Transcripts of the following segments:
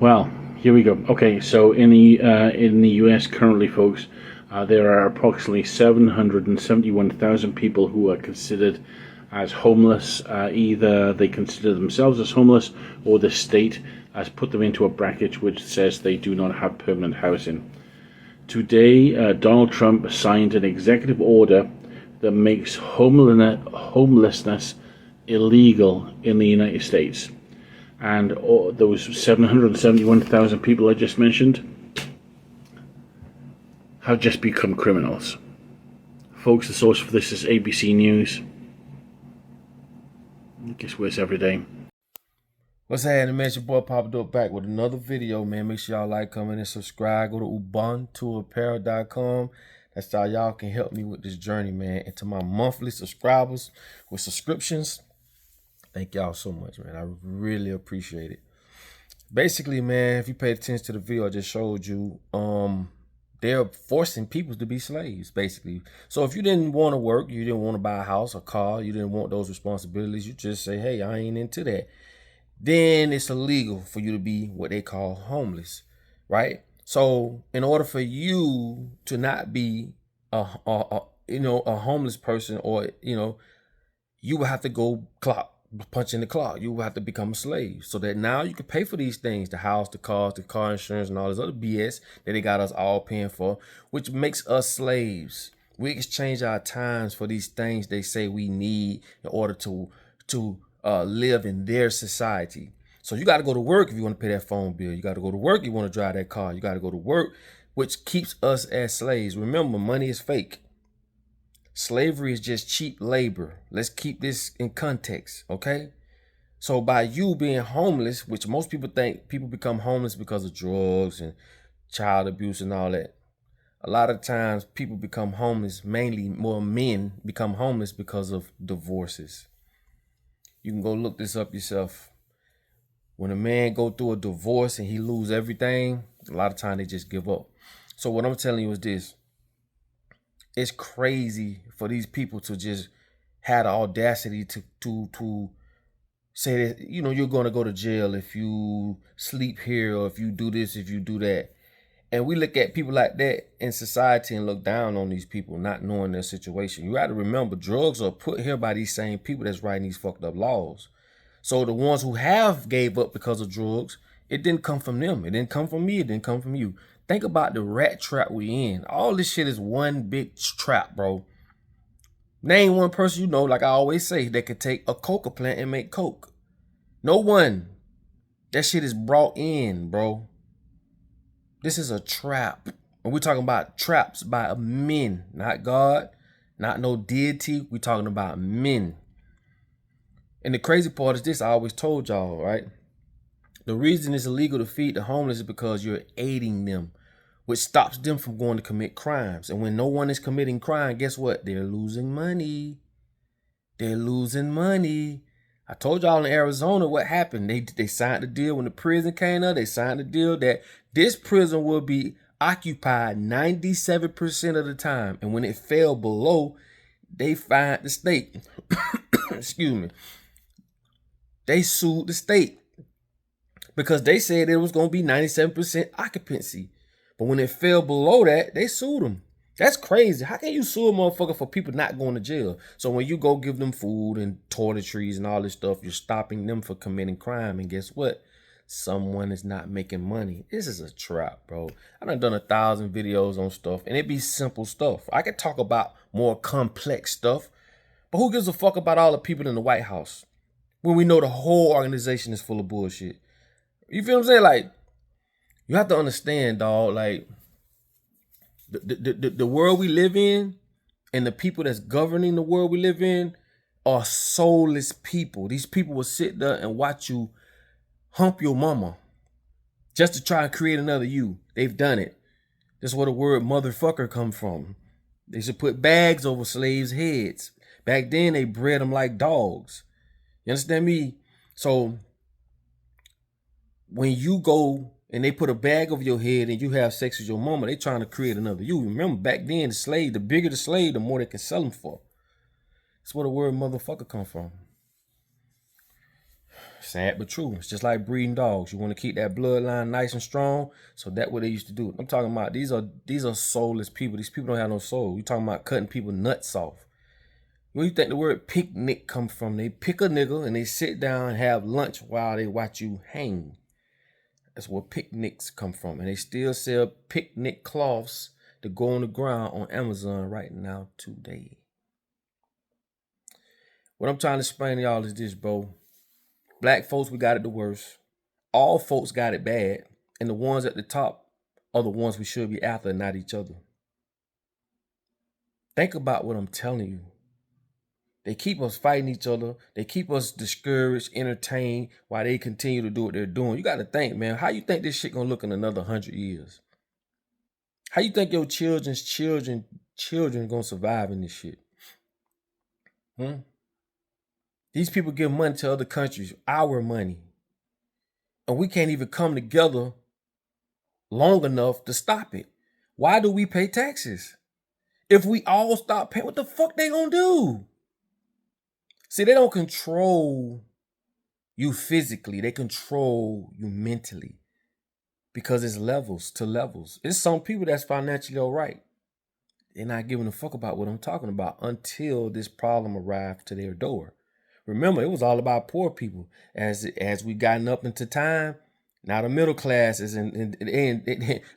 Well, here we go. Okay, so in the U.S. currently, folks, there are approximately 771,000 people who are considered as homeless. Either they consider themselves as homeless, or the state has put them into a bracket which says they do not have permanent housing. Today, Donald Trump signed an executive order that makes homelessness illegal in the United States. And those 771,000 people I just mentioned have just become criminals. Folks, the source for this is ABC News. I guess where's every day. What's happening, man? It's your boy Papa Dope back with another video, man. Make sure y'all like, comment, and subscribe. Go to Ubuntu Apparel.com. That's how y'all can help me with this journey, man. And to my monthly subscribers with subscriptions, thank y'all so much, man. I really appreciate it. Basically, man, if you paid attention to the video I just showed you, they're forcing people to be slaves, basically. So if you didn't want to work, you didn't want to buy a house, a car, you didn't want those responsibilities, you just say, hey, I ain't into that. Then it's illegal for you to be what they call homeless, right? So in order for you to not be a homeless person, or you would have to go punch in the clock. You would have to become a slave, so that now you can pay for these things: the house, the cars, the car insurance, and all this other BS that they got us all paying for, which makes us slaves. We exchange our times for these things they say we need in order to live in their society. So you got to go to work if you want to pay that phone bill. You got to go to work if you want to drive that car. You got to go to work, which keeps us as slaves. Remember, money is fake. Slavery is just cheap labor. Let's keep this in context, okay? So by you being homeless, which most people think people become homeless because of drugs and child abuse and all that. A lot of times people become homeless, mainly more men become homeless because of divorces. You can go look this up yourself. When a man go through a divorce and he lose everything, a lot of time they just give up. So what I'm telling you is this. It's crazy for these people to just have the audacity to say that, you're going to go to jail if you sleep here, or if you do this, if you do that. And we look at people like that in society and look down on these people, not knowing their situation. You got to remember, drugs are put here by these same people that's writing these fucked up laws. So the ones who have gave up because of drugs, it didn't come from them. It didn't come from me. It didn't come from you. Think about the rat trap we in. All this shit is one big trap, bro. Name one person like I always say, that could take a coca plant and make coke. No one. That shit is brought in, bro. This is a trap. And we're talking about traps by men, not God, not no deity. We're talking about men. And the crazy part is this, I always told y'all, right? The reason it's illegal to feed the homeless is because you're aiding them, which stops them from going to commit crimes. And when no one is committing crime, guess what? They're losing money. They're losing money. I told y'all in Arizona what happened. They signed the deal when the prison came up. They signed the deal that this prison will be occupied 97% of the time. And when it fell below, they fined the state. Excuse me. They sued the state because they said it was going to be 97% occupancy. But when it fell below that, they sued them. That's crazy. How can you sue a motherfucker for people not going to jail? So when you go give them food and toiletries and all this stuff, you're stopping them for committing crime. And guess what? Someone is not making money. This is a trap, bro. I done 1,000 videos on stuff, and it be simple stuff. I could talk about more complex stuff, but who gives a fuck about all the people in the White House when we know the whole organization is full of bullshit? You feel what I'm saying? Like, you have to understand, dog, like, the world we live in and the people that's governing the world we live in are soulless people. These people will sit there and watch you hump your mama just to try and create another you. They've done it. That's where the word motherfucker come from. They should put bags over slaves' heads. Back then, they bred them like dogs. You understand me? So when you go and they put a bag over your head and you have sex with your mama, they trying to create another you. Remember, back then, the bigger the slave, the more they can sell them for. That's where the word motherfucker come from. Sad but true. It's just like breeding dogs. You want to keep that bloodline nice and strong. So that's what they used to do. I'm talking about these are soulless people. These people don't have no soul. You're talking about cutting people nuts off. Where you think the word picnic comes from? They pick a nigga and they sit down and have lunch while they watch you hang. That's where picnics come from. And they still sell picnic cloths to go on the ground on Amazon right now today. What I'm trying to explain to y'all is this, bro. Black folks, we got it the worst. All folks got it bad. And the ones at the top are the ones we should be after, not each other. Think about what I'm telling you. They keep us fighting each other. They keep us discouraged, entertained while they continue to do what they're doing. You got to think, man, how you think this shit gonna look in another 100 years? How you think your children's children gonna survive in this shit? These people give money to other countries, our money. And we can't even come together long enough to stop it. Why do we pay taxes? If we all stop paying, what the fuck they gonna do? See, they don't control you physically. They control you mentally. Because it's levels to levels. It's some people that's financially all right. They're not giving a fuck about what I'm talking about until this problem arrived to their door. Remember, it was all about poor people. As we gotten up into time, now the middle class is and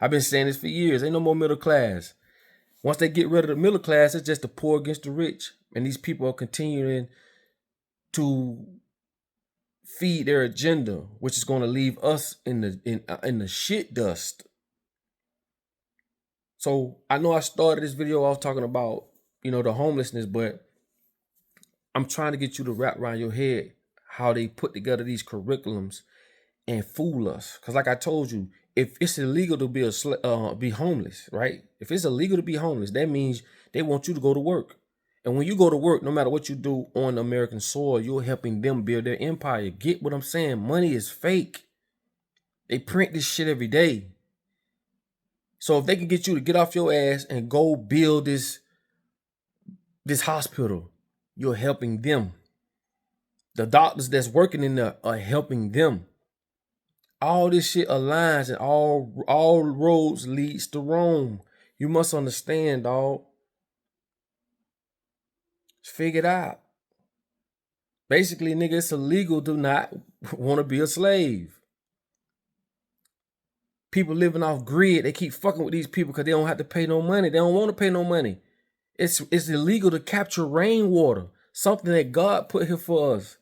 I've been saying this for years. Ain't no more middle class. Once they get rid of the middle class, it's just the poor against the rich. And these people are continuing to feed their agenda, which is going to leave us in the shit dust. So I know I started this video off talking about, the homelessness, but I'm trying to get you to wrap around your head how they put together these curriculums and fool us. Because like I told you, if it's illegal to be homeless, right? If it's illegal to be homeless, that means they want you to go to work. And when you go to work, no matter what you do on American soil, you're helping them build their empire. Get what I'm saying? Money is fake. They print this shit every day. So if they can get you to get off your ass and go build this hospital, you're helping them. The doctors that's working in there are helping them. All this shit aligns and all roads leads to Rome. You must understand, dog. Figure it out. Basically, nigga, it's illegal to not want to be a slave. People living off grid, they keep fucking with these people because they don't have to pay no money. They don't want to pay no money. It's illegal to capture rainwater, something that God put here for us.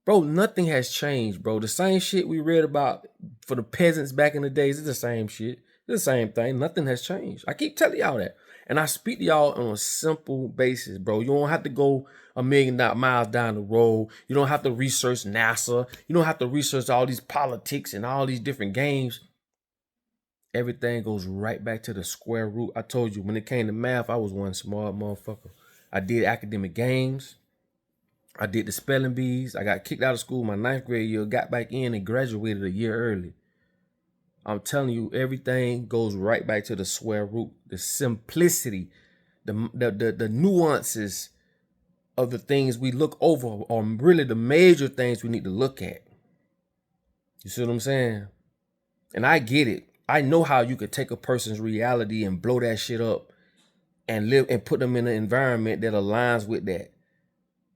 Bro, nothing has changed, bro. The same shit we read about for the peasants back in the days is the same shit. It's the same thing. Nothing has changed. I keep telling y'all that. And I speak to y'all on a simple basis, bro. You don't have to go a million miles down the road. You don't have to research NASA. You don't have to research all these politics and all these different games. Everything goes right back to the square root. I told you, when it came to math, I was one smart motherfucker. I did academic games. I did the spelling bees. I got kicked out of school my 9th grade year, got back in and graduated a year early. I'm telling you, everything goes right back to the square root. The simplicity, the nuances of the things we look over are really the major things we need to look at. You see what I'm saying? And I get it. I know how you could take a person's reality and blow that shit up and live and put them in an environment that aligns with that.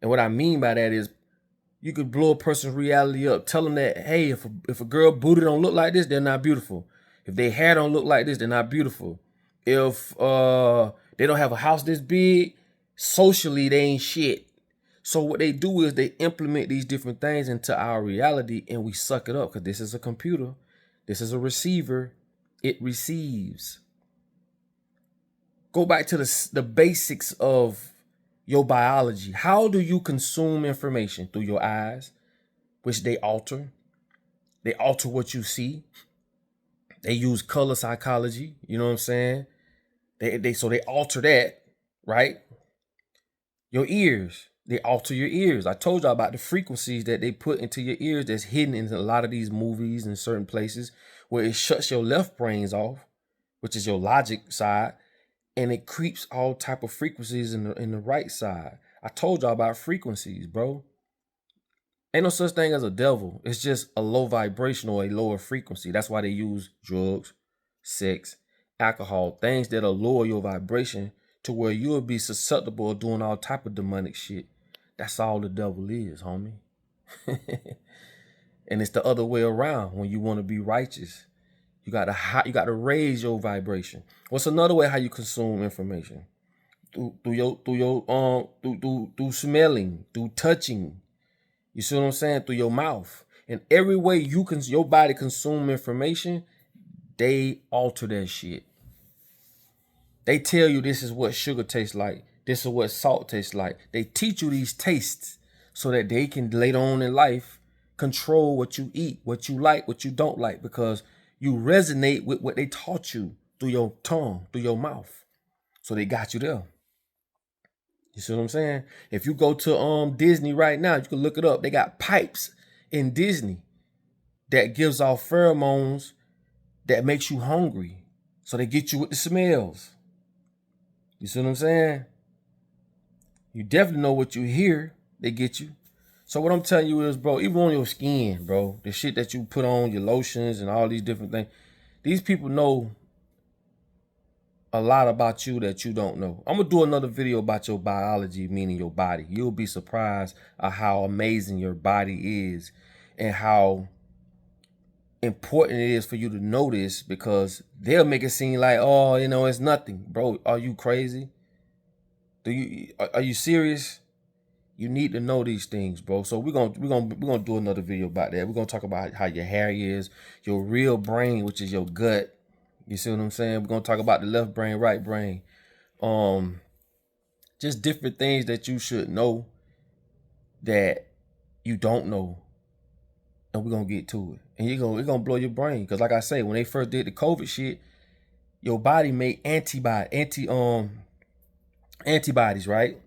And what I mean by that is you could blow a person's reality up. Tell them that, hey, if a girl booty don't look like this, they're not beautiful. If their hair don't look like this, they're not beautiful. If they don't have a house this big, socially, they ain't shit. So what they do is they implement these different things into our reality and we suck it up because this is a computer. This is a receiver. It receives. Go back to the basics of your biology. How do you consume information? Through your eyes, which they alter. They alter what you see. They use color psychology. You know what I'm saying? So they alter that, right? Your ears, they alter your ears. I told y'all about the frequencies that they put into your ears that's hidden in a lot of these movies and certain places where it shuts your left brains off, which is your logic side, and it creeps all type of frequencies in the right side. I told y'all about frequencies, bro. Ain't no such thing as a devil. It's just a low vibration or a lower frequency. That's why they use drugs, sex, alcohol, things that'll lower your vibration to where you'll be susceptible of doing all type of demonic shit. That's all the devil is, homie. And it's the other way around. When you want to be righteous, you gotta raise your vibration. What's another way how you consume information? Through smelling, through touching. You see what I'm saying? Through your mouth. And every way your body consume information, they alter that shit. They tell you this is what sugar tastes like. This is what salt tastes like. They teach you these tastes so that they can later on in life control what you eat, what you like, what you don't like, because you resonate with what they taught you through your tongue, through your mouth. So they got you there. You see what I'm saying? If you go to Disney right now, you can look it up. They got pipes in Disney that gives off pheromones that makes you hungry. So they get you with the smells. You see what I'm saying? You definitely know what you hear, they get you. So what I'm telling you is, bro, even on your skin, bro, the shit that you put on, your lotions and all these different things, these people know a lot about you that you don't know. I'm gonna do another video about your biology, meaning your body. You'll be surprised at how amazing your body is and how important it is for you to know this, because they'll make it seem like, oh, you know, it's nothing. Bro, are you crazy? Are you serious? You need to know these things, bro. So we're gonna do another video about that. We're gonna talk about how your hair is, your real brain, which is your gut. You see what I'm saying? We're gonna talk about the left brain, right brain. Just different things that you should know that you don't know. And we're gonna get to it. And it's gonna blow your brain. Because like I say, when they first did the COVID shit, your body made antibodies, right?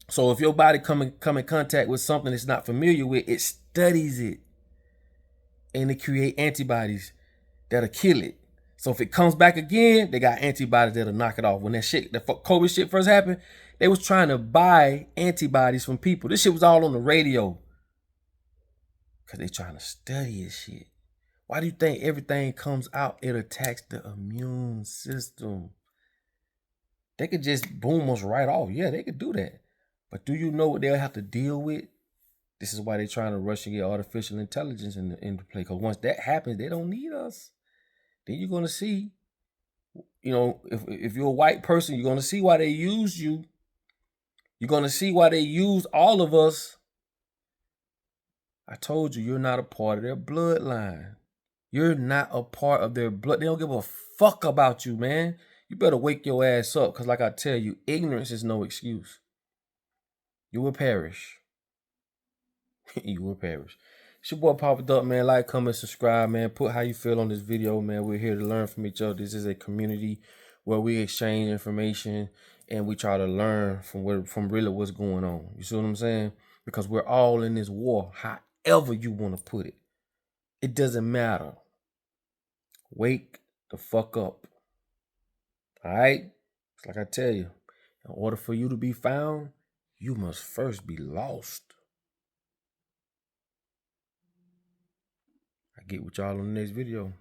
So if your body come in contact with something it's not familiar with, it studies it. And it create antibodies that'll kill it. So if it comes back again, they got antibodies that'll knock it off. When the COVID shit first happened, they was trying to buy antibodies from people. This shit was all on the radio. Because they trying to study this shit. Why do you think everything comes out, it attacks the immune system? They could just boom us right off. Yeah, they could do that. But do you know what they'll have to deal with? This is why they're trying to rush and get artificial intelligence into play. Because once that happens, they don't need us. Then you're going to see, you know, if you're a white person, you're going to see why they use you. You're going to see why they use all of us. I told you, you're not a part of their bloodline. You're not a part of their blood. They don't give a fuck about you, man. You better wake your ass up, because like I tell you, ignorance is no excuse. You will perish. You will perish. It's your boy Papa Duck, man. Like, comment, subscribe, man. Put how you feel on this video, man. We're here to learn from each other. This is a community where we exchange information and we try to learn from really what's going on. You see what I'm saying? Because we're all in this war, however you want to put it. It doesn't matter. Wake the fuck up. All right? It's like I tell you, in order for you to be found, you must first be lost. I get with y'all on the next video.